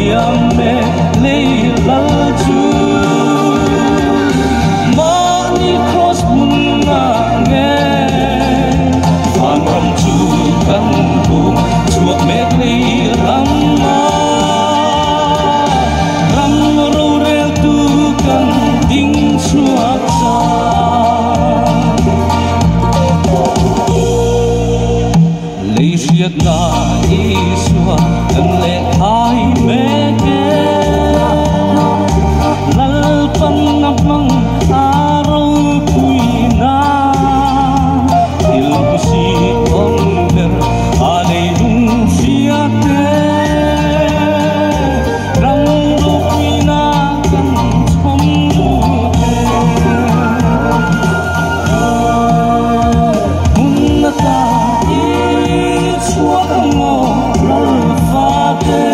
liam me le la chu money cross mun na nge van ram chu kan bu chuak me le ram ma ram ro re tu kan ding chuak sa lấy siết na isua kan le ai me ke lal pan nap mang aro puina il si onder ale lung siate rang lu puina kan som lu munata suốt ngô lal fate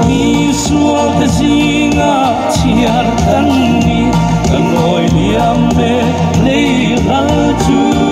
mi suốt zinga chiar tan ni kanoi liam me le lal chu